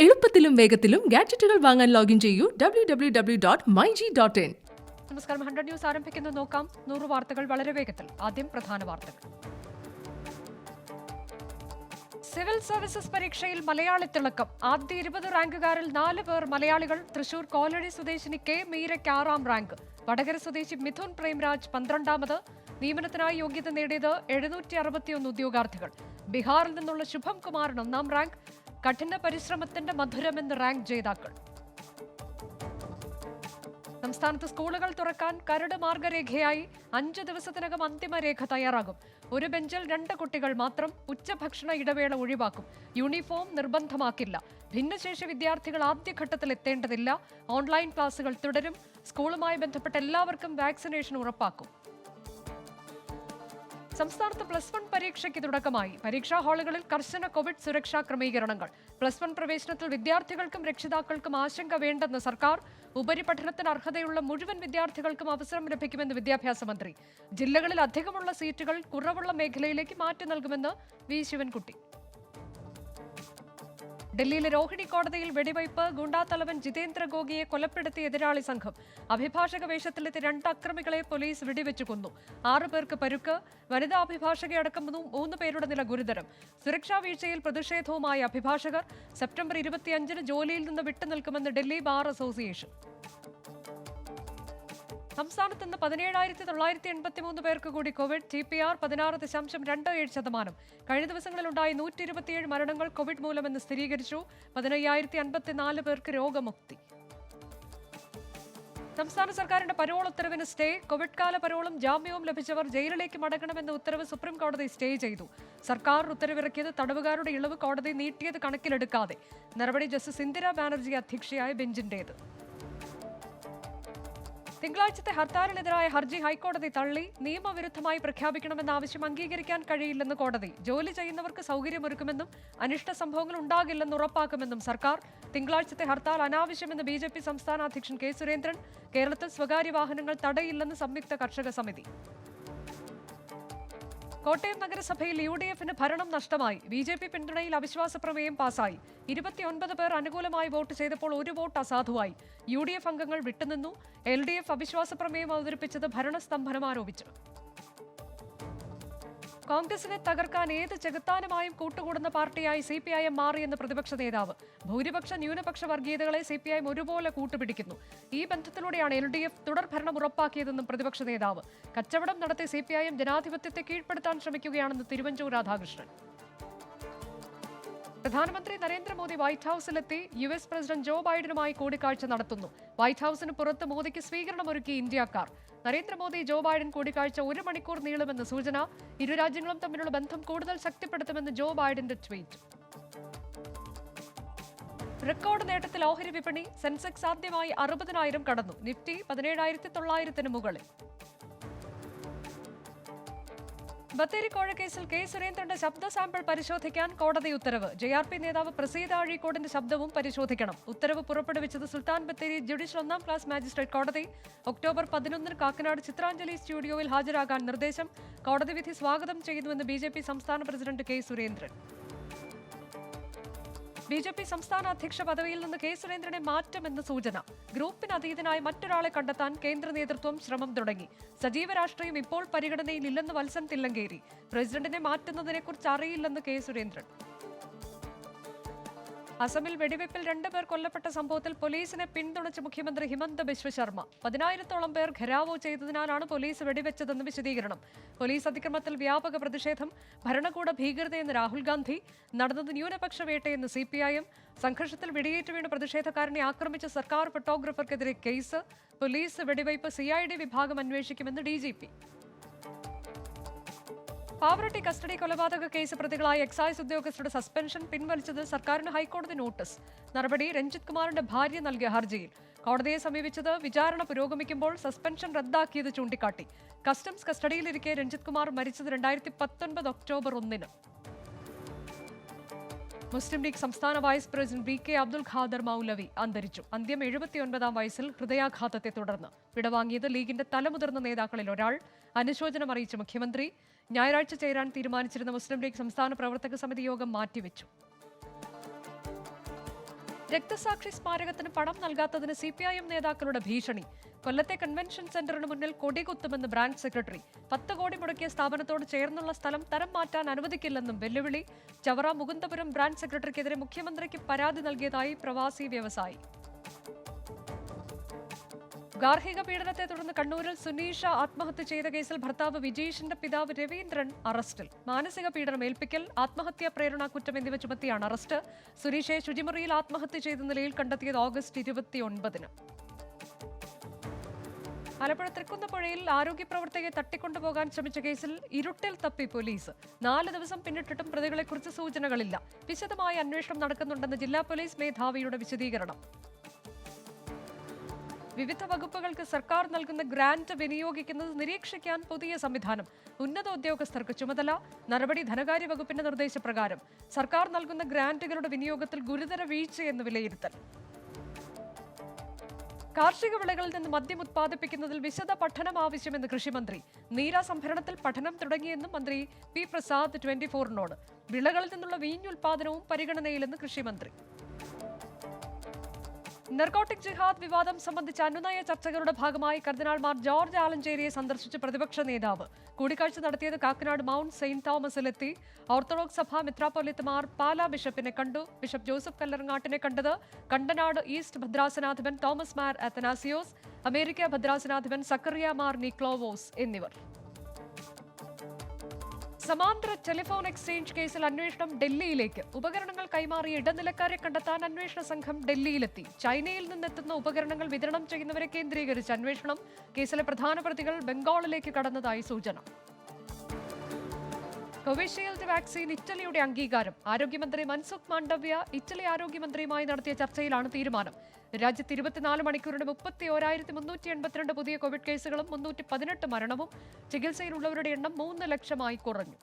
എളുപ്പത്തിലും വേഗത്തിലും ഗാഡ്ജറ്റുകൾ വാങ്ങാൻ ലോഗിൻ ചെയ്യൂ www.myg.in. നമസ്കാരം. 100 ന്യൂസ് ആരംഭിക്കുന്നു. നോക്കാം 100 വാർത്തകൾ വളരെ വേഗത്തിൽ. ആദ്യം പ്രധാന വാർത്തകൾ. സിവിൽ സർവീസസ് പരീക്ഷയിൽ മലയാളി തിളക്കം. ആദ്യ 20 റാങ്കുകാരിൽ 4 പേർ മലയാളികൾ. തൃശൂർ കോലഴി സ്വദേശിനി കെ മീരയ്ക്ക് 6ാം റാങ്ക്. വടകര സ്വദേശി മിഥുൻ പ്രേംരാജ് 12ാമത്. നിയമനത്തിനായി യോഗ്യത നേടിയത് 761 ഉദ്യോഗാർത്ഥികൾ. ബീഹാറിൽ നിന്നുള്ള ശുഭം കുമാറിന് 1ാം റാങ്ക്. കഠിന പരിശ്രമത്തിന്റെ മധുരമെന്ന് റാങ്ക് ജേതാക്കൾ. സംസ്ഥാനത്ത് സ്കൂളുകൾ തുറക്കാൻ കരട് മാർഗരേഖയായി 5 ദിവസത്തിനകം അന്തിമരേഖ തയ്യാറാകും. ഒരു ബെഞ്ചിൽ 2 കുട്ടികൾ മാത്രം. ഉച്ചഭക്ഷണ ഇടവേള ഒഴിവാക്കും. യൂണിഫോം നിർബന്ധമാക്കില്ല. ഭിന്നശേഷി വിദ്യാർത്ഥികൾ ആദ്യഘട്ടത്തിൽ എത്തേണ്ടതില്ല. ഓൺലൈൻ ക്ലാസുകൾ തുടരും. സ്കൂളുമായി ബന്ധപ്പെട്ട എല്ലാവർക്കും വാക്സിനേഷൻ ഉറപ്പാക്കും. സംസ്ഥാനത്ത് +1 പരീക്ഷയ്ക്ക് തുടക്കമായി. പരീക്ഷാ ഹാളുകളിൽ കർശന കോവിഡ് സുരക്ഷാ ക്രമീകരണങ്ങൾ. +1 പ്രവേശനത്തിൽ വിദ്യാർത്ഥികൾക്കും രക്ഷിതാക്കൾക്കും ആശങ്ക വേണ്ടെന്ന് സർക്കാർ. ഉപരിപഠനത്തിന് അർഹതയുള്ള മുഴുവൻ വിദ്യാർത്ഥികൾക്കും അവസരം ലഭിക്കുമെന്ന് വിദ്യാഭ്യാസ മന്ത്രി. ജില്ലകളിൽ അധികമുള്ള സീറ്റുകൾ കുറവുള്ള മേഖലയിലേക്ക് മാറ്റി നൽകുമെന്ന് വി ശിവൻകുട്ടി. ഡൽഹിയിലെ രോഹിണി കോടതിയിൽ വെടിവയ്പ്. ഗുണ്ടാത്തലവൻ ജിതേന്ദ്ര ഗോഗിയെ കൊലപ്പെടുത്തിയ എതിരാളി സംഘം. അഭിഭാഷക വേഷത്തിലെത്തിയ 2 അക്രമികളെ പോലീസ് വെടിവെച്ചു കൊന്നു. 6 പേർക്ക് പരുക്ക്. വനിതാ അഭിഭാഷകയടക്കം 3 പേരുടെ നില ഗുരുതരം. സുരക്ഷാ വീഴ്ചയിൽ പ്രതിഷേധവുമായി അഭിഭാഷകർ. സെപ്റ്റംബർ 25-ന് ജോലിയിൽ നിന്ന് വിട്ടുനിൽക്കുമെന്ന് ഡൽഹി ബാർ അസോസിയേഷൻ. സംസ്ഥാനത്ത് ഇന്ന് 17,983 പേർക്ക് കൂടി കോവിഡ്. TPR 16.27%. കഴിഞ്ഞ ദിവസങ്ങളിലുണ്ടായ 127 മരണങ്ങൾ കോവിഡ് മൂലമെന്ന് സ്ഥിരീകരിച്ചു. 15,054 പേർക്ക് രോഗമുക്തി. സംസ്ഥാന സർക്കാരിന്റെ പരോൾ ഉത്തരവിന് സ്റ്റേ. കോവിഡ് കാല പരോളും ജാമ്യവും ലഭിച്ചവർ ജയിലിലേക്ക് മടങ്ങണമെന്ന ഉത്തരവ് സുപ്രീം കോടതി സ്റ്റേ ചെയ്തു. സർക്കാർ ഉത്തരവിറക്കിയത് തടവുകാരുടെ ഇളവ് കോടതി നീട്ടിയത് കണക്കിലെടുക്കാതെ. നടപടി ജസ്റ്റിസ് ഇന്ദിരാ ബാനർജി അധ്യക്ഷയായ ബെഞ്ചിന്റേത്. തിങ്കളാഴ്ചത്തെ ഹർത്താലിനെതിരായ ഹർജി ഹൈക്കോടതി തള്ളി. നിയമവിരുദ്ധമായി പ്രഖ്യാപിക്കണമെന്ന ആവശ്യം അംഗീകരിക്കാൻ കഴിയില്ലെന്ന് കോടതി. ജോലി ചെയ്യുന്നവർക്ക് സൗകര്യമൊരുക്കുമെന്നും അനിഷ്ട സംഭവങ്ങൾ ഉണ്ടാകില്ലെന്ന് ഉറപ്പാക്കുമെന്നും സർക്കാർ. തിങ്കളാഴ്ചത്തെ ഹർത്താൽ അനാവശ്യമെന്ന് BJP സംസ്ഥാന അധ്യക്ഷൻ കെ സുരേന്ദ്രൻ. കേരളത്തിൽ സ്വകാര്യ വാഹനങ്ങൾ തടയില്ലെന്ന് സംയുക്ത കർഷക സമിതി. കോട്ടയം നഗരസഭയിൽ UDFന് ഭരണം നഷ്ടമായി. BJP പിന്തുണയിൽ അവിശ്വാസ പ്രമേയം പാസായി. 29 പേർ അനുകൂലമായി വോട്ട് ചെയ്തപ്പോൾ 1 വോട്ട് അസാധുവായി. UDF അംഗങ്ങൾ വിട്ടുനിന്നു. LDF അവിശ്വാസ പ്രമേയം അവതരിപ്പിച്ചത് ഭരണസ്തംഭനം ആരോപിച്ചു. കോൺഗ്രസിനെ തകർക്കാൻ ഏത് ചെകുത്താനുമായും കൂട്ടുകൂടുന്ന പാർട്ടിയായി CPIM മാറിയെന്ന് പ്രതിപക്ഷ നേതാവ്. ഭൂരിപക്ഷ ന്യൂനപക്ഷ വർഗീയതകളെ CPIM ഒരുപോലെ കൂട്ടുപിടിക്കുന്നു. ഈ ബന്ധത്തിലൂടെയാണ് LDF തുടർഭരണം ഉറപ്പാക്കിയതെന്നും പ്രതിപക്ഷ നേതാവ്. കച്ചവടം നടത്തിയ CPIM ജനാധിപത്യത്തെ കീഴ്പ്പെടുത്താൻ ശ്രമിക്കുകയാണെന്ന് തിരുവഞ്ചൂർ രാധാകൃഷ്ണൻ. പ്രധാനമന്ത്രി നരേന്ദ്രമോദി വൈറ്റ് ഹൌസിലെത്തി. US പ്രസിഡന്റ് ജോ ബൈഡനുമായി കൂടിക്കാഴ്ച നടത്തുന്നു. വൈറ്റ് ഹൌസിന് പുറത്ത് മോദിക്ക് സ്വീകരണമൊരുക്കി ഇന്ത്യക്കാർ. നരേന്ദ്രമോദി ജോ ബൈഡൻ കൂടിക്കാഴ്ച 1 മണിക്കൂർ നീളുമെന്ന് സൂചന. ഇരു രാജ്യങ്ങളും തമ്മിലുള്ള ബന്ധം കൂടുതൽ ശക്തിപ്പെടുത്തുമെന്ന് ജോ ബൈഡന്റെ ട്വീറ്റ്. റെക്കോർഡ് നേട്ടത്തിൽ ഓഹരി വിപണി. സെൻസെക്സ് ആദ്യമായി 60,000 കടന്നു. നിഫ്റ്റി 17,900-ന് മുകളിൽ. ബത്തേരി കോഴക്കേസിൽ കെ സുരേന്ദ്രന്റെ ശബ്ദ സാമ്പിൾ പരിശോധിക്കാൻ കോടതി ഉത്തരവ്. JRP നേതാവ് പ്രസീദ് അഴീക്കോടിന്റെ ശബ്ദവും പരിശോധിക്കണം. ഉത്തരവ് പുറപ്പെടുവിച്ചത് Sultan Bathery judicial 1ാം class magistrate കോടതി. ഒക്ടോബർ 11-ന് കാക്കനാട് ചിത്രാഞ്ജലി സ്റ്റുഡിയോയിൽ ഹാജരാകാൻ നിർദ്ദേശം. കോടതി വിധി സ്വാഗതം ചെയ്യുന്നുവെന്ന് BJP സംസ്ഥാന പ്രസിഡന്റ് കെ സുരേന്ദ്രൻ. BJP സംസ്ഥാന അധ്യക്ഷ പദവിയിൽ നിന്ന് കെ സുരേന്ദ്രനെ മാറ്റുമെന്ന് സൂചന. ഗ്രൂപ്പിന് അതീതനായി മറ്റൊരാളെ കണ്ടെത്താൻ കേന്ദ്ര നേതൃത്വം ശ്രമം തുടങ്ങി. സജീവ രാഷ്ട്രീയം ഇപ്പോൾ പരിഗണനയിലില്ലെന്ന് വത്സൻ തില്ലങ്കേരി. പ്രസിഡന്റിനെ മാറ്റുന്നതിനെക്കുറിച്ച് അറിയില്ലെന്ന് കെ സുരേന്ദ്രൻ. അസമിൽ വെടിവയ്പിൽ 2 പേർ കൊല്ലപ്പെട്ട സംഭവത്തിൽ പോലീസിനെ പിന്തുണച്ച് മുഖ്യമന്ത്രി ഹിമന്ത ബിശ്വ ശർമ്മ. 10,000-ഓളം പേർ ഘെരാവോ ചെയ്തതിനാലാണ് പോലീസ് വെടിവെച്ചതെന്ന് വിശദീകരണം. പോലീസ് അതിക്രമത്തിൽ വ്യാപക പ്രതിഷേധം. ഭരണകൂട ഭീകരതയെന്ന് രാഹുൽ ഗാന്ധി. നടന്നത് ന്യൂനപക്ഷ വേട്ടയെന്ന് CPIM. സംഘർഷത്തിൽ വെടിയേറ്റ് വീണ് പ്രതിഷേധക്കാരനെ ആക്രമിച്ച സർക്കാർ ഫോട്ടോഗ്രാഫർക്കെതിരെ കേസ്. പോലീസ് വെടിവയ്പ് CID വിഭാഗം അന്വേഷിക്കുമെന്ന് DGP. പാവറട്ടി കസ്റ്റഡി കൊലപാതക കേസ് പ്രതികളായ എക്സൈസ് ഉദ്യോഗസ്ഥരുടെ സസ്പെൻഷൻ പിൻവലിച്ചത് സർക്കാരിന് ഹൈക്കോടതി നോട്ടീസ്. നടപടി രഞ്ജിത് കുമാറിന്റെ ഭാര്യ നൽകിയ ഹർജിയിൽ. കോടതിയെ സമീപിച്ചത് വിചാരണ പുരോഗമിക്കുമ്പോൾ സസ്പെൻഷൻ റദ്ദാക്കിയത് ചൂണ്ടിക്കാട്ടി. കസ്റ്റംസ് കസ്റ്റഡിയിലിരിക്കെ രഞ്ജിത് കുമാർ മരിച്ചത് 2019 ഒക്ടോബർ 1-ന്. മുസ്ലിം ലീഗ് സംസ്ഥാന vice president VK Abdul Khader Moulavi അന്തരിച്ചു. അന്ത്യം 79-ാം വയസ്സിൽ ഹൃദയാഘാതത്തെ തുടർന്ന്. വിടവാങ്ങിയത് ലീഗിന്റെ തലമുതിർന്ന നേതാക്കളിൽ ഒരാൾ. അനുശോചനം അറിയിച്ച മുഖ്യമന്ത്രി. ഞായറാഴ്ച ചേരാൻ തീരുമാനിച്ചിരുന്ന മുസ്ലിം ലീഗ് സംസ്ഥാന പ്രവർത്തക സമിതി യോഗം മാറ്റിവെച്ചു. രക്തസാക്ഷി സ്മാരകത്തിന് പണം നൽകാത്തതിന് CPIM നേതാക്കളുടെ ഭീഷണി. കൊല്ലത്തെ കൺവെൻഷൻ സെന്ററിന് മുന്നിൽ കൊടികുത്തുമെന്ന് ബ്രാഞ്ച് സെക്രട്ടറി. 10 കോടി മുടക്കിയ സ്ഥാപനത്തോട് ചേർന്നുള്ള സ്ഥലം തരം മാറ്റാൻ അനുവദിക്കില്ലെന്നും വെല്ലുവിളി. ചവറ മുകുന്ദപുരം ബ്രാഞ്ച് സെക്രട്ടറിക്കെതിരെ മുഖ്യമന്ത്രിക്ക് പരാതി നൽകിയതായി പ്രവാസി വ്യവസായി. ഗാർഹിക പീഡനത്തെ തുടർന്ന് കണ്ണൂരിൽ സുനീഷ ആത്മഹത്യ ചെയ്ത കേസിൽ ഭർത്താവ് വിജീഷിന്റെ പിതാവ് രവീന്ദ്രൻ അറസ്റ്റിൽ. മാനസിക പീഡനം ഏൽപ്പിക്കൽ, ആത്മഹത്യാ പ്രേരണ കുറ്റം എന്നിവ ചുമത്തിയാണ് അറസ്റ്റ്. സുനീഷയെ ശുചിമുറിയിൽ ആത്മഹത്യ ചെയ്ത നിലയിൽ കണ്ടെത്തിയത് ഓഗസ്റ്റ് 29-ന്. ആലപ്പുഴ തൃക്കുന്നപ്പുഴയിൽ ആരോഗ്യ പ്രവർത്തകയെ തട്ടിക്കൊണ്ടുപോകാൻ ശ്രമിച്ച കേസിൽ ഇരുട്ടിൽ തപ്പി പോലീസ്. 4 ദിവസം പിന്നിട്ടിട്ടും പ്രതികളെക്കുറിച്ച് സൂചനകളില്ല. വിശദമായ അന്വേഷണം നടക്കുന്നുണ്ടെന്ന് ജില്ലാ പോലീസ് മേധാവിയുടെ വിശദീകരണം. വിവിധ വകുപ്പുകൾക്ക് സർക്കാർ നൽകുന്ന ഗ്രാന്റ് വിനിയോഗിക്കുന്നത് നിരീക്ഷിക്കാൻ പുതിയ സംവിധാനം. ഉന്നത ഉദ്യോഗസ്ഥർക്ക് ചുമതല. നടപടി ധനകാര്യ വകുപ്പിന്റെ നിർദ്ദേശപ്രകാരം. സർക്കാർ നൽകുന്ന ഗ്രാന്റുകളുടെ വിനിയോഗത്തിൽ ഗുരുതര വീഴ്ചയെന്ന് വിലയിരുത്തൽ. കാർഷിക വിളകളിൽ നിന്ന് മദ്യം ഉത്പാദിപ്പിക്കുന്നതിൽ വിശദ പഠനം ആവശ്യമെന്ന് കൃഷിമന്ത്രി. നീര സംഭരണത്തിൽ പഠനം തുടങ്ങിയെന്നും മന്ത്രി പി പ്രസാദ് 24-നോട്. വിളകളിൽ നിന്നുള്ള വീഞ്ഞുൽപാദനവും പരിഗണനയിലെന്ന് കൃഷിമന്ത്രി. നർക്കോട്ടിക് ജിഹാദ് വിവാദം സംബന്ധിച്ച അനുനയ ചർച്ചകളുടെ ഭാഗമായി കർദിനാൾ മാർ ജോർജ് ആലഞ്ചേരിയെ സന്ദർശിച്ച് പ്രതിപക്ഷ നേതാവ്. കൂടിക്കാഴ്ച നടത്തിയത് കാക്കനാട് മൗണ്ട് സെയിന്റ് തോമസിലെത്തി. ഓർത്തഡോക്സ് സഭ മെത്രാപ്പൊലീത്തമാർ പാലാ ബിഷപ്പിനെ കണ്ടു. ബിഷപ്പ് ജോസഫ് കല്ലറങ്ങാട്ടിനെ കണ്ടത് കണ്ടനാട് ഈസ്റ്റ് ഭദ്രാസനാധിപൻ തോമസ് മാർ അത്തനാസിയോസ്, അമേരിക്ക ഭദ്രാസനാധിപൻ സക്കറിയ മാർ നിക്ലോവോസ് എന്നിവർ. സമാന്തര ടെലിഫോൺ എക്സ്ചേഞ്ച് കേസിൽ അന്വേഷണം ഡൽഹിയിലേക്ക്. ഉപകരണങ്ങൾ കൈമാറിയ ഇടനിലക്കാരെ കണ്ടെത്താൻ അന്വേഷണ സംഘം ഡൽഹിയിലെത്തി. ചൈനയിൽ നിന്നെത്തുന്ന ഉപകരണങ്ങൾ വിതരണം ചെയ്യുന്നവരെ കേന്ദ്രീകരിച്ച് അന്വേഷണം. കേസിലെ പ്രധാന പ്രതികൾ ബംഗാളിലേക്ക് കടന്നതായി സൂചന. കോവിഷീൽഡ് വാക്സിൻ ഇറ്റലിയുടെ അംഗീകാരം. ആരോഗ്യമന്ത്രി മൻസുഖ് മാണ്ഡവ്യ ഇറ്റലി ആരോഗ്യമന്ത്രിയുമായി നടത്തിയ ചർച്ചയിലാണ് തീരുമാനം. രാജ്യത്ത് 24 മണിക്കൂറിന് 31,382 പുതിയ കോവിഡ് കേസുകളും 318 മരണവും. ചികിത്സയിലുള്ളവരുടെ എണ്ണം 3 ലക്ഷമായി കുറഞ്ഞു.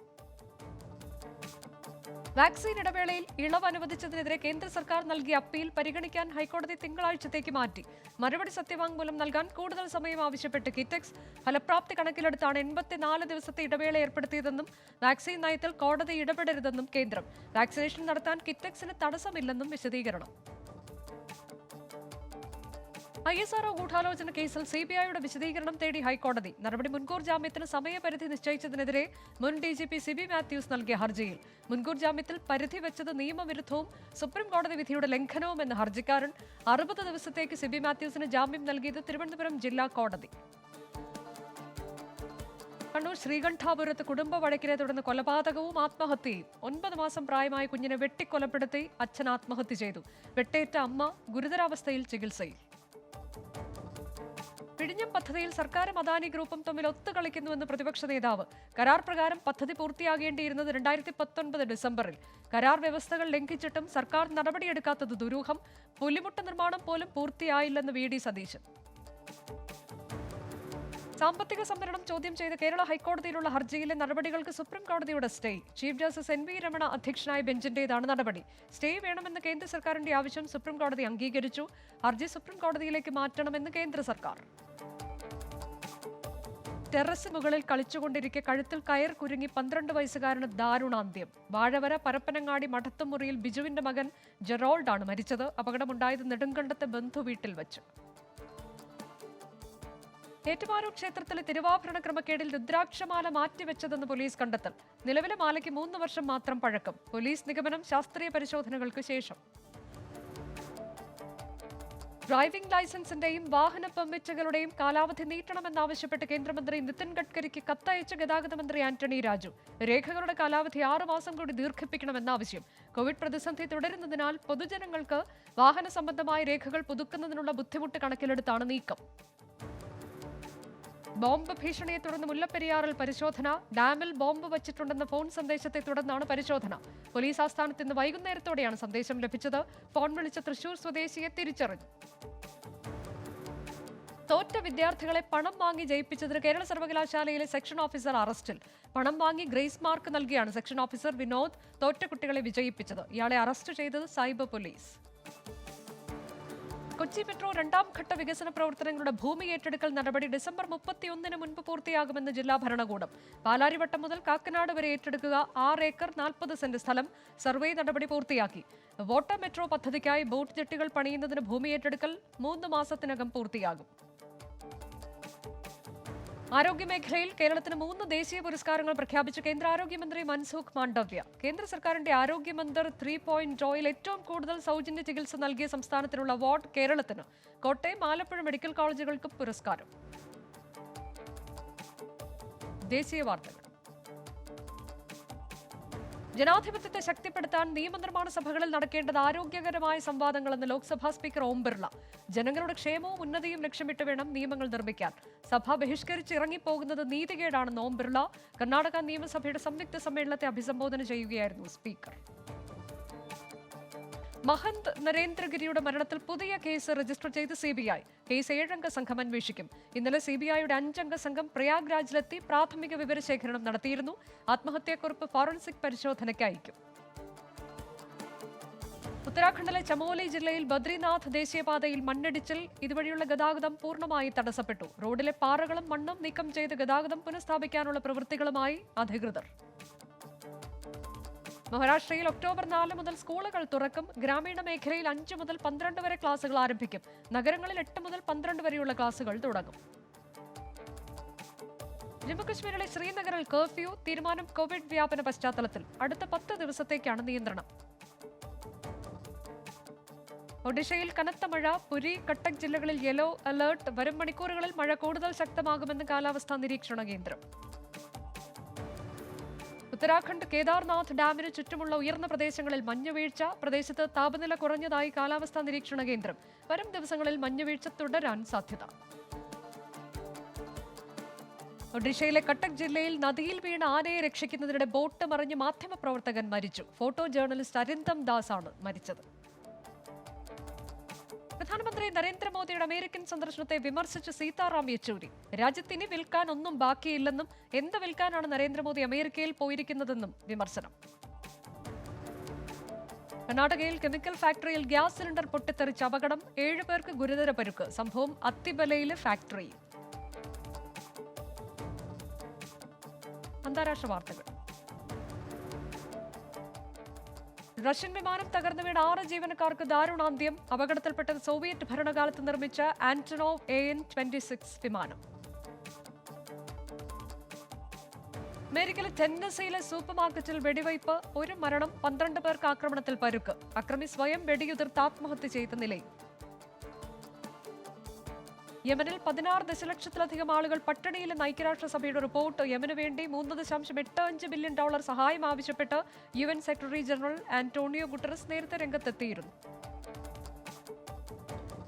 വാക്സിൻ ഇടവേളയിൽ ഇളവ് അനുവദിച്ചതിനെതിരെ കേന്ദ്ര സർക്കാർ നൽകിയ അപ്പീൽ പരിഗണിക്കാൻ ഹൈക്കോടതി തിങ്കളാഴ്ചത്തേക്ക് മാറ്റി. മറുപടി സത്യവാങ്മൂലം നൽകാൻ കൂടുതൽ സമയം ആവശ്യപ്പെട്ട് കിറ്റെക്സ്. ഫലപ്രാപ്തി കണക്കിലെടുത്താണ് 84 ദിവസത്തെ ഇടവേള ഏർപ്പെടുത്തിയതെന്നും വാക്സിൻ നയത്തിൽ കോടതി ഇടപെടരുതെന്നും കേന്ദ്രം. വാക്സിനേഷൻ നടത്താൻ കിറ്റെക്സിന് തടസ്സമില്ലെന്നും വിശദീകരണം. ISRO ഗൂഢാലോചന കേസിൽ CBIയുടെ വിശദീകരണം തേടി ഹൈക്കോടതി. നടപടി മുൻകൂർ ജാമ്യത്തിന് സമയപരിധി നിശ്ചയിച്ചതിനെതിരെ മുൻ DGP CB മാത്യൂസ് നൽകിയ ഹർജിയിൽ മുൻകൂർ ജാമ്യത്തിൽ പരിധി വെച്ചത് നിയമവിരുദ്ധവും സുപ്രീം കോടതി വിധിയുടെ ലംഘനവുമെന്ന് ഹർജിക്കാരൻ. 60 ദിവസത്തേക്ക് CB മാത്യൂസിന് ജാമ്യം നൽകിയത് തിരുവനന്തപുരം ജില്ലാ കോടതി. കണ്ണൂർ ശ്രീകണ്ഠാപുരത്ത് കുടുംബ വഴക്കിനെ തുടർന്ന് കൊലപാതകവും ആത്മഹത്യയും. 9 മാസം പ്രായമായ കുഞ്ഞിനെ വെട്ടിക്കൊലപ്പെടുത്തി അച്ഛൻ ആത്മഹത്യ ചെയ്തു. വെട്ടേറ്റ അമ്മ ഗുരുതരാവസ്ഥയിൽ ചികിത്സയിൽ. പിടിഞ്ഞം പദ്ധതിയിൽ സർക്കാരും അദാനി ഗ്രൂപ്പും തമ്മിൽ ഒത്തുകളിക്കുന്നുവെന്ന് പ്രതിപക്ഷ നേതാവ്. കരാർ പ്രകാരം പദ്ധതി പൂർത്തിയാകേണ്ടിയിരുന്നത് 2019 ഡിസംബറിൽ. കരാർ വ്യവസ്ഥകൾ ലംഘിച്ചിട്ടും സർക്കാർ നടപടിയെടുക്കാത്തത് ദുരൂഹം. പുലിമുട്ട് നിർമ്മാണം പോലും പൂർത്തിയായില്ലെന്ന് VD സതീശൻ. സാമ്പത്തിക സംവരണം ചോദ്യം ചെയ്ത് കേരള ഹൈക്കോടതിയിലുള്ള ഹർജിയിലെ നടപടികൾക്ക് സുപ്രീം കോടതിയുടെ stay. Chief justice NV Ramana അധ്യക്ഷനായ ബെഞ്ചിന്റേതാണ് നടപടി. സ്റ്റേ വേണമെന്ന് കേന്ദ്ര സർക്കാരിന്റെ ആവശ്യം സുപ്രീം കോടതി അംഗീകരിച്ചു. ഹർജി സുപ്രീം കോടതിയിലേക്ക് മാറ്റണമെന്ന് കേന്ദ്ര സർക്കാർ. ടെറസ് മുകളിൽ കളിച്ചുകൊണ്ടിരിക്കെ കഴുത്തിൽ കയർ കുരുങ്ങി 12 വയസ്സുകാരന് ദാരുണാന്ത്യം. വാഴവര പരപ്പനങ്ങാടി മഠത്തുമുറിയിൽ ബിജുവിന്റെ മകൻ ജെറോൾഡാണ് മരിച്ചത്. അപകടമുണ്ടായത് നെടുങ്കണ്ടത്തെ ബന്ധു വീട്ടിൽ വെച്ച്. ഏറ്റുമാനൂർ ക്ഷേത്രത്തിലെ തിരുവാഭരണ ക്രമക്കേടിൽ രുദ്രാക്ഷമാല മാറ്റിവെച്ചതെന്ന് പോലീസ് കണ്ടെത്തൽ. നിലവിലെ മാലയ്ക്ക് 3 വർഷം മാത്രം പഴക്കം. പോലീസ് നിഗമനം ശാസ്ത്രീയ പരിശോധനകൾക്ക് ശേഷം. ഡ്രൈവിംഗ് ലൈസൻസിന്റെയും വാഹന പെർമിറ്റുകളുടെയും കാലാവധി നീട്ടണമെന്നാവശ്യപ്പെട്ട് കേന്ദ്രമന്ത്രി നിതിൻ ഗഡ്കരിക്ക് കത്തയച്ച ഗതാഗത മന്ത്രി ആന്റണി രാജു. രേഖകളുടെ കാലാവധി 6 മാസം കൂടി ദീർഘിപ്പിക്കണമെന്നാവശ്യം. കോവിഡ് പ്രതിസന്ധി തുടരുന്നതിനാൽ പൊതുജനങ്ങൾക്ക് വാഹന സംബന്ധമായ രേഖകൾ പുതുക്കുന്നതിനുള്ള ബുദ്ധിമുട്ട് കണക്കിലെടുത്താണ് നീക്കം. ബോംബ് ഭീഷണിയെ തുടർന്ന് മുല്ലപ്പെരിയാറിൽ പരിശോധന. ഡാമിൽ ബോംബ് വച്ചിട്ടുണ്ടെന്ന ഫോൺ സന്ദേശത്തെ തുടർന്നാണ് പരിശോധന. പോലീസ് ആസ്ഥാനത്ത് ഇന്ന് വൈകുന്നേരത്തോടെയാണ് സന്ദേശം ലഭിച്ചത്. ഫോൺ വിളിച്ച തൃശൂർ സ്വദേശിയെ തിരിച്ചറിഞ്ഞു. തോറ്റ വിദ്യാർത്ഥികളെ പണം വാങ്ങി ജയിപ്പിച്ചതിന് കേരള സർവകലാശാലയിലെ സെക്ഷൻ ഓഫീസർ അറസ്റ്റിൽ. പണം വാങ്ങി ഗ്രേസ് മാർക്ക് നൽകിയാണ് സെക്ഷൻ ഓഫീസർ വിനോദ് തോറ്റ കുട്ടികളെ വിജയിപ്പിച്ചത്. ഇയാളെ അറസ്റ്റ് ചെയ്തത് സൈബർ പോലീസ്. കൊച്ചി മെട്രോ രണ്ടാം ഘട്ട വികസന പ്രവർത്തനങ്ങളുടെ ഭൂമി ഏറ്റെടുക്കൽ നടപടി ഡിസംബർ 31 മുൻപ് പൂർത്തിയാകുമെന്ന് ജില്ലാ ഭരണകൂടം. പാലാരിവട്ടം മുതൽ കാക്കനാട് വരെ ഏറ്റെടുക്കുക 6 ഏക്കർ 40 സെന്റ് സ്ഥലം. സർവേ നടപടി പൂർത്തിയാക്കി. വാട്ടർ മെട്രോ പദ്ധതിക്കായി ബോട്ട് ജെട്ടികൾ പണിയുന്നതിന് ഭൂമി ഏറ്റെടുക്കൽ 3 മാസത്തിനകം പൂർത്തിയാകും. ആരോഗ്യമേഖലയിൽ കേരളത്തിന് 3 ദേശീയ പുരസ്കാരങ്ങൾ പ്രഖ്യാപിച്ച കേന്ദ്ര ആരോഗ്യമന്ത്രി മൻസുഖ് മാണ്ഡവ്യ. കേന്ദ്ര സർക്കാരിന്റെ ആരോഗ്യമന്ത്രി 3.0 ഏറ്റവും കൂടുതൽ സൗജന്യ ചികിത്സ നൽകിയ സംസ്ഥാനത്തിനുള്ള അവാർഡ് കേരളത്തിന്. കോട്ടയം, ആലപ്പുഴ മെഡിക്കൽ കോളേജുകൾക്ക് പുരസ്കാരം. ദേശീയ വാർത്തകൾ. ജനാധിപത്യത്തെ ശക്തിപ്പെടുത്താൻ നിയമനിർമ്മാണ സഭകളിൽ നടക്കേണ്ടത് ആരോഗ്യകരമായ സംവാദങ്ങളെന്ന് ലോക്സഭാ സ്പീക്കർ ഓം ബിർള. ജനങ്ങളുടെ ക്ഷേമവും ഉന്നതിയും ലക്ഷ്യമിട്ട് വേണം നിയമങ്ങൾ നിർമ്മിക്കാൻ. സഭ ബഹിഷ്കരിച്ച് ഇറങ്ങിപ്പോകുന്നത് നീതികേടാണെന്ന് ഓം ബിർള കർണാടക നിയമസഭയുടെ സംയുക്ത സമ്മേളനത്തെ അഭിസംബോധന ചെയ്യുകയായിരുന്നു സ്പീക്കർ. മഹന്ത് നരേന്ദ്രഗിരിയുടെ മരണത്തിൽ പുതിയ കേസ് രജിസ്റ്റർ ചെയ്ത് CBI. കേസ് 7 അംഗ സംഘം അന്വേഷിക്കും. ഇന്നലെ CBIയുടെ 5 അംഗ സംഘം പ്രയാഗ്രാജിലെത്തി പ്രാഥമിക വിവരശേഖരണം നടത്തിയിരുന്നു. ആത്മഹത്യാക്കുറിപ്പ് ഫോറൻസിക് പരിശോധനയ്ക്ക് അയക്കും. ഉത്തരാഖണ്ഡിലെ ചമോലി ജില്ലയിൽ ബദ്രിനാഥ് ദേശീയപാതയിൽ മണ്ണിടിച്ചിൽ. ഇതുവഴിയുള്ള ഗതാഗതം പൂർണ്ണമായി തടസ്സപ്പെട്ടു. റോഡിലെ പാറകളും മണ്ണും നീക്കം ചെയ്ത് ഗതാഗതം പുനഃസ്ഥാപിക്കാനുള്ള പ്രവൃത്തികളുമായി അധികൃതർ. മഹാരാഷ്ട്രയിൽ ഒക്ടോബർ 4 മുതൽ സ്കൂളുകൾ തുറക്കും. ഗ്രാമീണ മേഖലയിൽ 5 മുതൽ 12 വരെ ക്ലാസുകൾ ആരംഭിക്കും. നഗരങ്ങളിൽ 8 മുതൽ 12 വരെയുള്ള ക്ലാസുകൾ തുടങ്ങും. ജമ്മുകശ്മീരിലെ ശ്രീനഗറിൽ കർഫ്യൂ. തീരുമാനം കോവിഡ് വ്യാപന പശ്ചാത്തലത്തിൽ. അടുത്ത 10 ദിവസത്തേക്കാണ് നിയന്ത്രണം. ഒഡീഷയിൽ കനത്ത മഴ. പുരി, കട്ടക് ജില്ലകളിൽ യെല്ലോ അലർട്ട്. വരും മണിക്കൂറുകളിൽ മഴ കൂടുതൽ ശക്തമാകുമെന്ന് കാലാവസ്ഥാ നിരീക്ഷണ കേന്ദ്രം. ഉത്തരാഖണ്ഡ് കേദാർനാഥ് ഡാമിന് ചുറ്റുമുള്ള ഉയർന്ന പ്രദേശങ്ങളിൽ മഞ്ഞുവീഴ്ച. പ്രദേശത്ത് താപനില കുറഞ്ഞതായി കാലാവസ്ഥാ നിരീക്ഷണ കേന്ദ്രം. വരും ദിവസങ്ങളിൽ മഞ്ഞുവീഴ്ച തുടരാൻ സാധ്യത. ഒഡീഷയിലെ കട്ടക് ജില്ലയിൽ നദിയിൽ വീണ ആനയെ രക്ഷിക്കുന്നതിനിടെ ബോട്ട് മറിഞ്ഞ് മാധ്യമപ്രവർത്തകൻ മരിച്ചു. ഫോട്ടോ ജേർണലിസ്റ്റ് അരിന്ദം ദാസ് ആണ് മരിച്ചത്. പ്രധാനമന്ത്രി നരേന്ദ്രമോദിയുടെ അമേരിക്കൻ സന്ദർശനത്തെ വിമർശിച്ച് സീതാറാം യെച്ചൂരി. രാജ്യത്ത് ഇനി വിൽക്കാൻ ഒന്നും ബാക്കിയില്ലെന്നും എന്ത് വിൽക്കാനാണ് നരേന്ദ്രമോദി അമേരിക്കയിൽ പോയിരിക്കുന്നതെന്നും വിമർശനം. കർണാടകയിൽ കെമിക്കൽ ഫാക്ടറിയിൽ ഗ്യാസ് സിലിണ്ടർ പൊട്ടിത്തെറിച്ച് അപകടം. 7 പേർക്ക് ഗുരുതര പരുക്ക്. സംഭവം അത്തിബലയിലെ ഫാക്ടറിയിൽ. അന്താരാഷ്ട്ര വാർത്തകൾ. റഷ്യൻ വിമാനം തകർന്നു വീണ 6 ജീവനക്കാർക്ക് ദാരുണാന്ത്യം. അപകടത്തിൽപ്പെട്ടത് സോവിയറ്റ് ഭരണകാലത്ത് നിർമ്മിച്ച ആന്റണോവ് AN-26 വിമാനം. അമേരിക്കയിലെ ടെന്നസിയിലെ സൂപ്പർ മാർക്കറ്റിൽ വെടിവയ്പ്. 1 മരണം, 12 പേർക്ക് ആക്രമണത്തിൽ പരുക്ക്. അക്രമി സ്വയം വെടിയുതിർത്ത് ആത്മഹത്യ ചെയ്ത നിലയിൽ. യമനിൽ 16 ദശലക്ഷത്തിലധികം ആളുകൾ പട്ടിണിയിലെന്ന് ഐക്യരാഷ്ട്രസഭയുടെ റിപ്പോർട്ട്. യമന് വേണ്ടി $3.85 ബില്യൺ സഹായം ആവശ്യപ്പെട്ട് UN secretary general Antonio Guterres നേരത്തെ രംഗത്തെത്തിയിരുന്നു.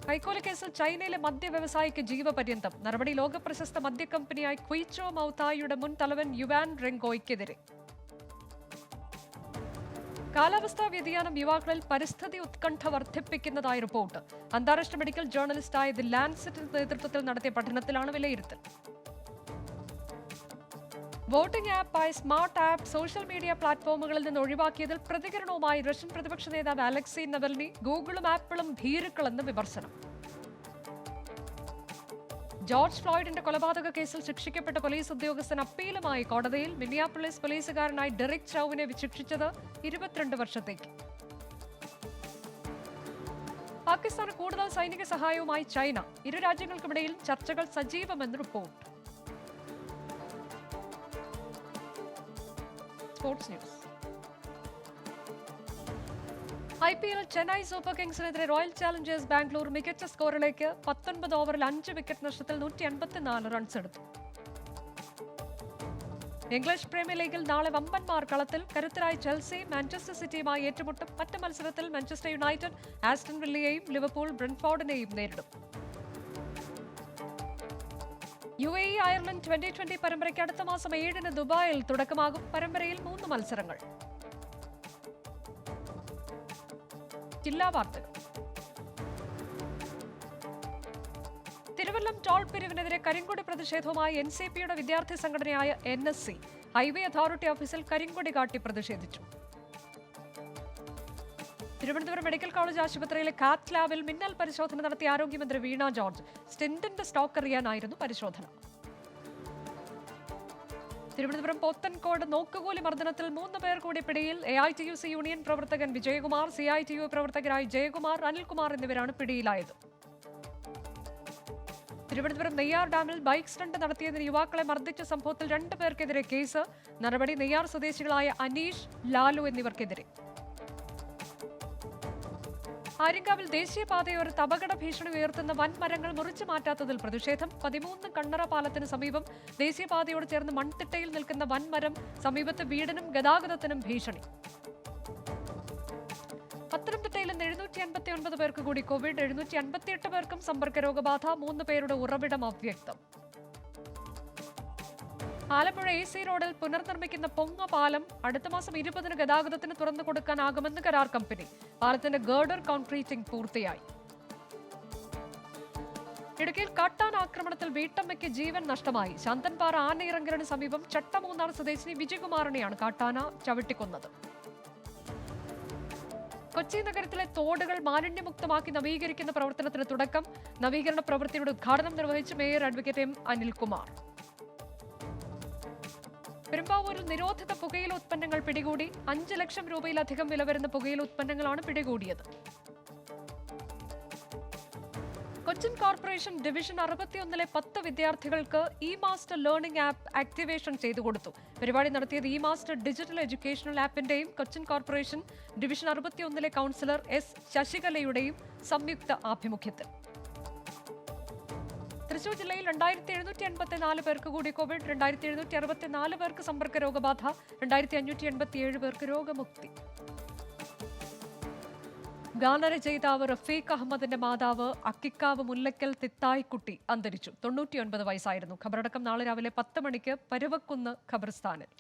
കൈക്കൂലി കേസിൽ ചൈനയിലെ മദ്യ വ്യവസായിക്ക് ജീവപര്യന്തം. നടപടി ലോകപ്രശസ്ത മദ്യ കമ്പനിയായ ക്വിച്ചോ മൗതായിയുടെ മുൻ തലവൻ യുവാൻ റെങ്കോയ്ക്കെതിരെ. കാലാവസ്ഥാ വ്യതിയാനം യുവാക്കളിൽ പരിസ്ഥിതി ഉത്കണ്ഠ വർദ്ധിപ്പിക്കുന്നതായി റിപ്പോർട്ട്. അന്താരാഷ്ട്ര മെഡിക്കൽ ജേർണലിസ്റ്റായ ദി ലാൻസെറ്റിന്റെ നേതൃത്വത്തിൽ നടത്തിയ പഠനത്തിലാണ് വിലയിരുത്തൽ. വോട്ടിംഗ് ആപ്പായ സ്മാർട്ട് ആപ്പ് സോഷ്യൽ മീഡിയ പ്ലാറ്റ്ഫോമുകളിൽ നിന്ന് ഒഴിവാക്കിയതിൽ പ്രതികരണവുമായി റഷ്യൻ പ്രതിപക്ഷ നേതാവ് അലക്സി നവൽനി. ഗൂഗിളും ആപ്പിളും ഭീരുക്കളെന്ന് വിമർശനം. ജോർജ് ഫ്ലോയിഡിന്റെ കൊലപാതക കേസിൽ ശിക്ഷിക്കപ്പെട്ട പോലീസ് ഉദ്യോഗസ്ഥൻ അപ്പീലുമായി കോടതിയിൽ. മിനിയാപോളിസ് പോലീസുകാരനായി ഡെറിക് ചൌവിനെ ശിക്ഷിച്ചത് 22 വർഷത്തേക്ക്. പാകിസ്ഥാന് കൂടുതൽ സൈനിക സഹായവുമായി ചൈന. ഇരു രാജ്യങ്ങൾക്കിടയിൽ ചർച്ചകൾ സജീവമെന്ന് report. Sports news. IPL Chennai super കിങ്സിനെതിരെ റോയൽ ചാലഞ്ചേഴ്സ് ബാംഗ്ലൂർ മികച്ച സ്കോറിലേക്ക്. 19 ഓവറിൽ 5 വിക്കറ്റ് നഷ്ടത്തിൽ 184 റൺസ് എടുത്തു. ഇംഗ്ലീഷ് പ്രീമിയർ ലീഗിൽ നാളെ വമ്പന്മാർ കളത്തിൽ. കരുത്തരായ ചെൽസി മാഞ്ചസ്റ്റർ സിറ്റിയുമായി ഏറ്റുമുട്ടും. മറ്റ് മത്സരത്തിൽ മാഞ്ചസ്റ്റർ യുണൈറ്റഡ് ആസ്റ്റൺ വില്ലയെയും ലിവർപൂൾ ബ്രെൻഫോർഡിനെയും നേരിടും. UAE അയർലൻഡ് 2020 പരമ്പരയ്ക്ക് അടുത്ത മാസം 7 ദുബായിൽ തുടക്കമാകും. പരമ്പരയിൽ 3 മത്സരങ്ങൾ. ജില്ലാ വാർത്തകൾ. തിരുവല്ലം ടോൾ പിരിവിനെതിരെ കരിങ്കൊടി പ്രതിഷേധവുമായി NCPയുടെ വിദ്യാർത്ഥി സംഘടനയായ NSC ഹൈവേ അതോറിറ്റി ഓഫീസിൽ കരിങ്കൊടി കാട്ടി പ്രതിഷേധിച്ചു. തിരുവനന്തപുരം മെഡിക്കൽ കോളേജ് ആശുപത്രിയിലെ കാത്ത് ലാബിൽ മിന്നൽ പരിശോധന നടത്തിയ ആരോഗ്യമന്ത്രി വീണ ജോർജ്. സ്റ്റിന്റിന്റെ സ്റ്റോക്ക് അറിയാനായിരുന്നു പരിശോധന. തിരുവനന്തപുരം പോത്തൻകോട് നോക്കുകൂലി മർദ്ദനത്തിൽ 3 പേർ കൂടി പിടിയിൽ. AITUC യൂണിയൻ പ്രവർത്തകൻ വിജയകുമാർ, CITU പ്രവർത്തകരായ ജയകുമാർ, അനിൽകുമാർ എന്നിവരാണ് പിടിയിലായത്. തിരുവനന്തപുരം നെയ്യാർ ഡാമിൽ ബൈക്ക് സ്റ്റണ്ട് നടത്തിയതിന് യുവാക്കളെ മർദ്ദിച്ച സംഭവത്തിൽ 2 പേർക്കെതിരെ കേസ്. നടപടി നെയ്യാർ സ്വദേശികളായ അനീഷ്, ലാലു എന്നിവർക്കെതിരെ. ആര്യങ്കാവിൽ ദേശീയപാതയോരത്ത് അപകട ഭീഷണി ഉയർത്തുന്ന വൻമരങ്ങൾ മുറിച്ചു മാറ്റാത്തതിൽ പ്രതിഷേധം. 13 കണ്ണറ പാലത്തിന് സമീപം ദേശീയപാതയോട് ചേർന്ന് മൺതിട്ടയിൽ നിൽക്കുന്ന വൻമരം സമീപത്ത് വീടിനും ഗതാഗതത്തിനും ഭീഷണി. പത്തനംതിട്ടയിൽ 759 പേർക്ക് കൂടി കോവിഡ്. 758 പേർക്കും സമ്പർക്ക രോഗബാധ. 3 പേരുടെ ഉറവിടം അവ്യക്തം. ആലപ്പുഴ AC റോഡിൽ പുനർനിർമ്മിക്കുന്ന പൊങ്ങ പാലം അടുത്ത മാസം 20-ന് ഗതാഗതത്തിന് തുറന്നു കൊടുക്കാനാകുമെന്ന് കരാർ കമ്പനി. പാലത്തിന്റെ ഗേർഡർ കോൺക്രീറ്റിംഗ് പൂർത്തിയായി. ഇടുക്കിയിൽ കാട്ടാന ആക്രമണത്തിൽ വീട്ടമ്മയ്ക്ക് ജീവൻ നഷ്ടമായി. ശാന്തൻപാറ ആനയിറങ്കലിന് സമീപം ചട്ടമൂന്നാർ സ്വദേശിനി വിജയകുമാറിനെയാണ് കാട്ടാന ചവിട്ടിക്കൊന്നത്. കൊച്ചി നഗരത്തിലെ തോടുകൾ മാലിന്യമുക്തമാക്കി നവീകരിക്കുന്ന പ്രവർത്തനത്തിന് തുടക്കം. നവീകരണ പ്രവൃത്തിയുടെ ഉദ്ഘാടനം നിർവഹിച്ച് മേയർ അഡ്വക്കേറ്റ് M. അനിൽകുമാർ. പെരുമ്പാവൂരിൽ നിരോധിത പുകയില ഉത്പന്നങ്ങൾ പിടികൂടി. 5 ലക്ഷം രൂപയിലധികം വില വരുന്ന പുകയില ഉത്പന്നങ്ങളാണ് പിടികൂടിയത്. കൊച്ചിൻ കോർപ്പറേഷൻ ഡിവിഷൻ 61-ലെ 10 വിദ്യാർത്ഥികൾക്ക് മാസ്റ്റർ ലേണിംഗ് ആപ്പ് ആക്ടിവേഷൻ ചെയ്തു കൊടുത്തു. പരിപാടി നടത്തിയത് മാസ്റ്റർ ഡിജിറ്റൽ എഡ്യൂക്കേഷണൽ ആപ്പിന്റെയും കൊച്ചിൻ കോർപ്പറേഷൻ ഡിവിഷൻ 61-ലെ കൗൺസിലർ S. ശശികലയുടെയും സംയുക്ത ആഭിമുഖ്യത്തിൽ. തൃശൂർ ജില്ലയിൽ 2784 പേർക്ക് കൂടി കോവിഡ്. 2764 പേർക്ക് സമ്പർക്ക രോഗബാധ. 2587 പേർക്ക് രോഗമുക്തി. ഗാനരചയിതാവ് റഫീഖ് അഹമ്മദിന്റെ മാതാവ് അക്കിക്കാവ് മുല്ലക്കൽ തിത്തായിക്കുട്ടി അന്തരിച്ചു. 99 വയസ്സായിരുന്നു. ഖബറടക്കം നാളെ രാവിലെ 10 മണിക്ക് പരുവക്കുന്ന് ഖബർസ്ഥാനിൽ.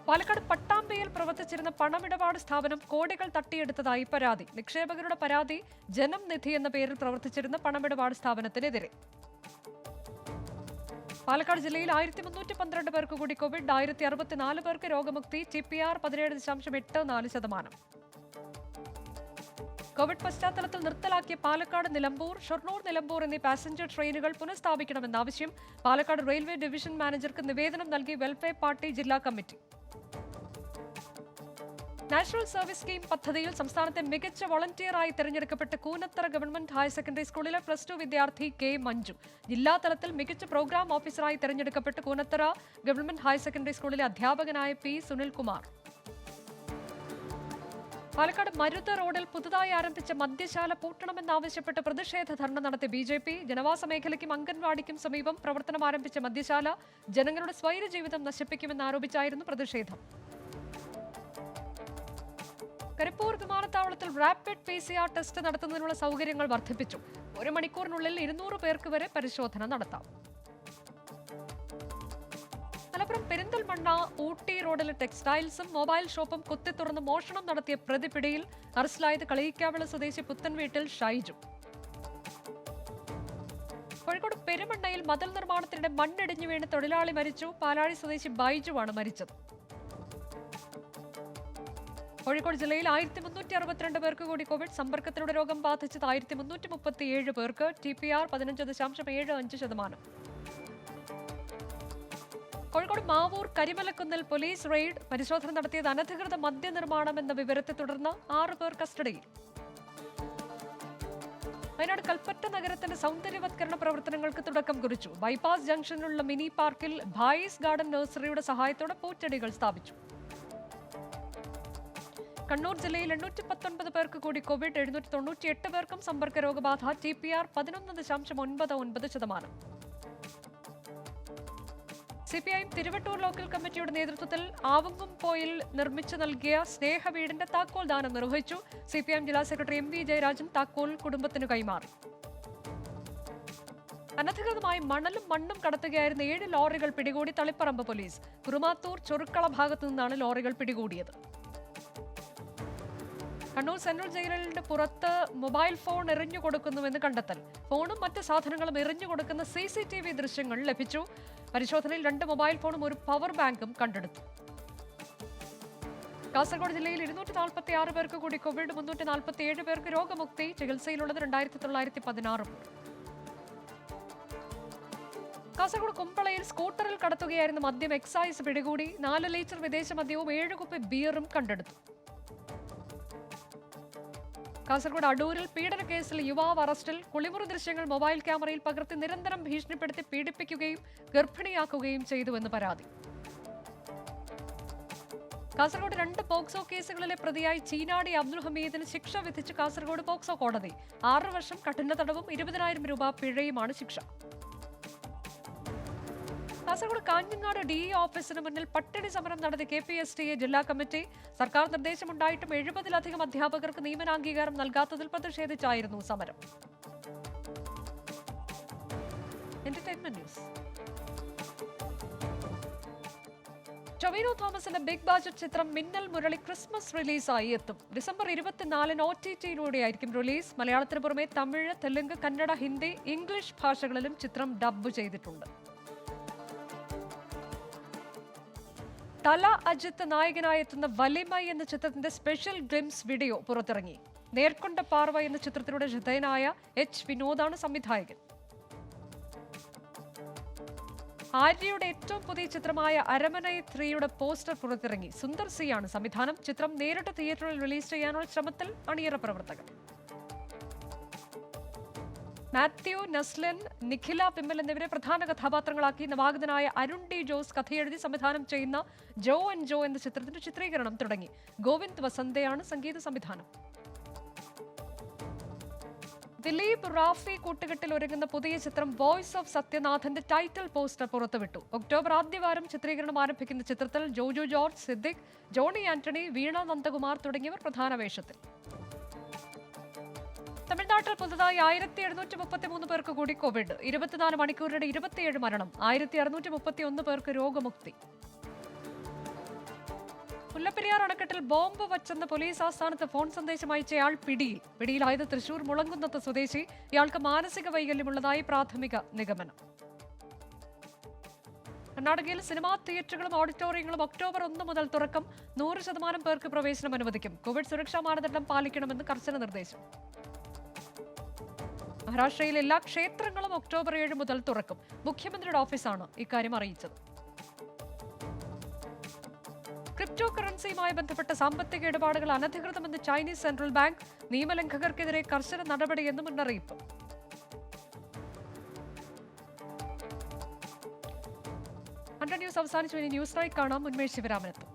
പാലക്കാട് പട്ടാമ്പിയിൽ പ്രവർത്തിച്ചിരുന്ന പണമിടപാട് സ്ഥാപനം കോടികൾ തട്ടിയെടുത്തതായി പരാതി. നിക്ഷേപകരുടെ പരാതി ജനം നിധി എന്ന പേരിൽ പ്രവർത്തിച്ചിരുന്ന പണമിടപാട് സ്ഥാപനത്തിനെതിരെ. പാലക്കാട് ജില്ലയിൽ 1312 പേർക്ക് കൂടി കോവിഡ്. 1064 പേർക്ക് രോഗമുക്തി. TPR 17.84%. കോവിഡ് പശ്ചാത്തലത്തിൽ നിർത്തലാക്കിയ പാലക്കാട് നിലമ്പൂർ, ഷൊർണൂർ നിലമ്പൂർ എന്നീ പാസഞ്ചർ ട്രെയിനുകൾ പുനഃസ്ഥാപിക്കണമെന്ന ആവശ്യം. പാലക്കാട് റെയിൽവേ ഡിവിഷൻ മാനേജർക്ക് നിവേദനം നൽകി വെൽഫെയർ പാർട്ടി ജില്ലാ കമ്മിറ്റി. നാഷണൽ സർവീസ് സ്കീം പദ്ധതിയിൽ സംസ്ഥാനത്തെ മികച്ച വോളണ്ടിയറായി തെരഞ്ഞെടുക്കപ്പെട്ട കൂനത്തറ ഗവൺമെന്റ് ഹയർ സെക്കൻഡറി സ്കൂളിലെ +2 വിദ്യാർത്ഥി K. മഞ്ജു ജില്ലാതലത്തിൽ മികച്ച പ്രോഗ്രാം ഓഫീസറായി തെരഞ്ഞെടുക്കപ്പെട്ട കൂനത്തറ ഗവൺമെന്റ് ഹയർ സെക്കൻഡറി സ്കൂളിലെ അധ്യാപകനായ P. സുനിൽകുമാർ. പാലക്കാട് മരുത റോഡിൽ പുതുതായി ആരംഭിച്ച മദ്യശാല പൂട്ടണമെന്നാവശ്യപ്പെട്ട് പ്രതിഷേധ ധർണ നടത്തിയ BJP. ജനവാസ മേഖലയ്ക്കും അംഗൻവാടിക്കും സമീപം പ്രവർത്തനം ആരംഭിച്ച മദ്യശാല ജനങ്ങളുടെ സ്വൈരജീവിതം നശിപ്പിക്കുമെന്നാരോപിച്ചായിരുന്നു പ്രതിഷേധം. കരിപ്പൂർ വിമാനത്താവളത്തിൽ റാപ്പിഡ് PCR ടെസ്റ്റ് നടത്തുന്നതിനുള്ള സൗകര്യങ്ങൾ വർദ്ധിപ്പിച്ചു. 1 മണിക്കൂറിനുള്ളിൽ 200 പേർക്ക് വരെ പരിശോധന നടത്താം. മലപ്പുറം പെരിന്തൽമണ്ണ ഊട്ടി റോഡിലെ ടെക്സ്റ്റൈൽസും മൊബൈൽ ഷോപ്പും കുത്തിത്തുറന്ന് മോഷണം നടത്തിയ പ്രതി പിടിയിൽ. അറസ്റ്റിലായത് കളിയിക്കാവിള സ്വദേശി പുത്തൻവീട്ടിൽ ഷൈജു. കോഴിക്കോട് പെരുമണ്ണയിൽ മതിൽ നിർമ്മാണത്തിനിടെ മണ്ണിടിഞ്ഞു വീണ് തൊഴിലാളി മരിച്ചു. പാലാഴി സ്വദേശി ബൈജുവാണ് മരിച്ചത്. കോഴിക്കോട് ജില്ലയിൽ 1362 പേർക്ക് കൂടി കോവിഡ്. സമ്പർക്കത്തിലൂടെ രോഗം ബാധിച്ചത് 1337 പേർക്ക്. TPR 15.75%. കോഴിക്കോട് മാവൂർ കരിമലക്കുന്നിൽ പോലീസ് റെയ്ഡ്. പരിശോധന നടത്തിയത് അനധികൃത മദ്യനിർമ്മാണം എന്ന വിവരത്തെ തുടർന്ന് 6 പേർ കസ്റ്റഡിയിൽ. വയനാട് കൽപ്പറ്റ നഗരത്തിന്റെ സൗന്ദര്യവത്കരണ പ്രവർത്തനങ്ങൾക്ക് തുടക്കം കുറിച്ചു. ബൈപ്പാസ് ജംഗ്ഷനിലുള്ള മിനി പാർക്കിൽ ഭായിസ് ഗാർഡൻ നഴ്സറിയുടെ സഹായത്തോടെ പൂച്ചെടികൾ സ്ഥാപിച്ചു. കണ്ണൂർ ജില്ലയിൽ 819 പേർക്ക് കൂടി കോവിഡ്. 798 പേർക്കും സമ്പർക്ക രോഗബാധ. TPR 11.99%. CPIM തിരുവട്ടൂർ ലോക്കൽ കമ്മിറ്റിയുടെ നേതൃത്വത്തിൽ ആവങ്ങുംപോയിൽ നിർമ്മിച്ചു നൽകിയ സ്നേഹ വീടിന്റെ താക്കോൽ ദാനം നിർവഹിച്ചു. CPIM ജില്ലാ സെക്രട്ടറി MV ജയരാജൻ താക്കോൽ കുടുംബത്തിന് കൈമാറി. അനധികൃതമായി മണലും മണ്ണും കടത്തുകയായിരുന്ന 7 ലോറികൾ പിടികൂടി തളിപ്പറമ്പ് പോലീസ്. കുറുമാത്തൂർ ചൊറുക്കള ഭാഗത്തു നിന്നാണ് ലോറികൾ പിടികൂടിയത്. കണ്ണൂർ സെൻട്രൽ ജയിലിന്റെ പുറത്ത് മൊബൈൽ ഫോൺ എറിഞ്ഞു കൊടുക്കുന്നുവെന്ന് കണ്ടെത്തൽ. ഫോണും മറ്റ് സാധനങ്ങളും എറിഞ്ഞു കൊടുക്കുന്ന CCTV ദൃശ്യങ്ങൾ ലഭിച്ചു. പരിശോധനയിൽ 2 മൊബൈൽ ഫോണും ഒരു പവർ ബാങ്കും കണ്ടെടുത്തു. കാസർഗോഡ് ജില്ലയിൽ 246 പേർക്ക് കൂടി കോവിഡ്, 347 പേർക്ക് രോഗമുക്തി. ചികിത്സയിലുള്ളത് 2916 പേർ. കാസർഗോഡ് കുമ്പളയിൽ സ്കൂട്ടറിൽ കടത്തുകയായിരുന്ന മദ്യം എക്സൈസ് പിടികൂടി. 4 ലിറ്റർ വിദേശ മദ്യവും 7 കുപ്പി ബിയറും കണ്ടെടുത്തു. കാസർഗോഡ് അടൂരിൽ പീഡന കേസിൽ യുവാവ് അറസ്റ്റിൽ. കുളിമുറി ദൃശ്യങ്ങൾ മൊബൈൽ ക്യാമറയിൽ പകർത്തി നിരന്തരം ഭീഷണിപ്പെടുത്തി പീഡിപ്പിക്കുകയും ഗർഭിണിയാക്കുകയും ചെയ്തുവെന്ന് പരാതി. കാസർഗോഡ് 2 പോക്സോ കേസുകളിലെ പ്രതിയായി ചീനാടി അബ്ദുൽ ഹമീദിന് ശിക്ഷ വിധിച്ച് കാസർഗോഡ് പോക്സോ കോടതി. 6 വർഷം കഠിന തടവും 20,000 രൂപ പിഴയുമാണ് ശിക്ഷ. കാസർഗോഡ് കാഞ്ഞങ്ങാട് DE ഓഫീസിന് മുന്നിൽ പട്ടിണി സമരം നടത്തി KPSTA ജില്ലാ കമ്മിറ്റി. സർക്കാർ നിർദ്ദേശമുണ്ടായിട്ടും 70-ലധികം അധ്യാപകർക്ക് നിയമനാംഗീകാരം നൽകാത്തതിൽ പ്രതിഷേധിച്ചായിരുന്നു സമരം. Entertainment news. ടൊവിനോ തോമസിന്റെ ബിഗ് ബഡ്ജറ്റ് ചിത്രം മിന്നൽ മുരളി ക്രിസ്മസ് റിലീസായി എത്തും. ഡിസംബർ 24-ന് OTT-യിലൂടെയായിരിക്കും റിലീസ്. മലയാളത്തിന് പുറമെ തമിഴ്, തെലുങ്ക്, കന്നഡ, ഹിന്ദി, ഇംഗ്ലീഷ് ഭാഷകളിലും ചിത്രം ഡബ്ബ് ചെയ്തിട്ടുണ്ട്. തല അജിത്ത് നായകനായി എത്തുന്ന വലിമൈ എന്ന ചിത്രത്തിന്റെ സ്പെഷ്യൽ ഗ്ലിംസ് വീഡിയോ പുറത്തിറങ്ങി. നേർക്കൊണ്ട പാർവ എന്ന ചിത്രത്തിലൂടെ ശ്രദ്ധേയനായ H. വിനോദാണ് സംവിധായകൻ. ആര്യയുടെ ഏറ്റവും പുതിയ ചിത്രമായ അരമനൈ 3-യുടെ പോസ്റ്റർ പുറത്തിറങ്ങി. സുന്ദർ സിയാണ് സംവിധാനം. ചിത്രം നേരിട്ട് തിയേറ്ററിൽ റിലീസ് ചെയ്യാനുള്ള ശ്രമത്തിൽ അണിയറ പ്രവർത്തകർ. മാത്യു, നസ്ലൻ, നിഖില വിമൽ എന്നിവരെ പ്രധാന കഥാപാത്രങ്ങളാക്കി നവാഗതനായ അരുൺ D. ജോസ് കഥയെഴുതി സംവിധാനം ചെയ്യുന്ന ജോ ആൻഡ് ജോ എന്ന ചിത്രത്തിന്റെ ചിത്രീകരണം തുടങ്ങി. ഗോവിന്ദ് വസന്തയാണ് സംഗീത സംവിധാനം. ദിലീപ് റാഫി കൂട്ടുകെട്ടിൽ ഒരുങ്ങുന്ന പുതിയ ചിത്രം വോയിസ് ഓഫ് സത്യനാഥന്റെ ടൈറ്റിൽ പോസ്റ്റർ പുറത്തുവിട്ടു. ഒക്ടോബർ ആദ്യവാരം ചിത്രീകരണം ആരംഭിക്കുന്ന ചിത്രത്തിൽ ജോജു ജോർജ്, സിദ്ദിഖ്, ജോണി ആന്റണി, വീണ നന്ദകുമാർ തുടങ്ങിയവർ പ്രധാന വേഷത്തിൽ. തമിഴ്നാട്ടിൽ പുതുതായി 1733 പേർക്ക് കൂടി കോവിഡ്. 24 മണിക്കൂറിനിടെ 27 മരണം. 1631 പേർക്ക് രോഗമുക്തി. മുല്ലപ്പെരിയാർ അണക്കെട്ടിൽ ബോംബ് വച്ചെന്ന പോലീസ് ആസ്ഥാനത്ത് ഫോൺ സന്ദേശം അയച്ചയാൾ പിടിയിൽ. പിടിയിലായത് തൃശൂർ മുളങ്കുന്നത്ത് സ്വദേശി. ഇയാൾക്ക് മാനസിക വൈകല്യമുള്ളതായി പ്രാഥമിക നിഗമനം. കർണാടകയിൽ സിനിമാ തിയേറ്ററുകളും ഓഡിറ്റോറിയങ്ങളും ഒക്ടോബർ 1 മുതൽ തുറക്കും. 100% പേർക്ക് പ്രവേശനം അനുവദിക്കും. കോവിഡ് സുരക്ഷാ മാനദണ്ഡം പാലിക്കണമെന്ന് കർശന നിർദ്ദേശം. മഹാരാഷ്ട്രയിൽ എല്ലാ ക്ഷേത്രങ്ങളും ഒക്ടോബർ 7 മുതൽ തുറക്കും. മുഖ്യമന്ത്രിയുടെ ഓഫീസാണ് ഇക്കാര്യം അറിയിച്ചത്. ക്രിപ്റ്റോ കറൻസിയുമായി ബന്ധപ്പെട്ട സാമ്പത്തിക ഇടപാടുകൾ അനധികൃതമെന്ന് ചൈനീസ് സെൻട്രൽ ബാങ്ക്. നിയമലംഘകർക്കെതിരെ കർശന നടപടിയെന്ന് മുന്നറിയിപ്പ്. ന്യൂസ് അവസാനിച്ചു. ഇനി ന്യൂസ് നൈറ്റ് കാണാം. ഉന്മേഷ് ശിവരാമനെത്തും.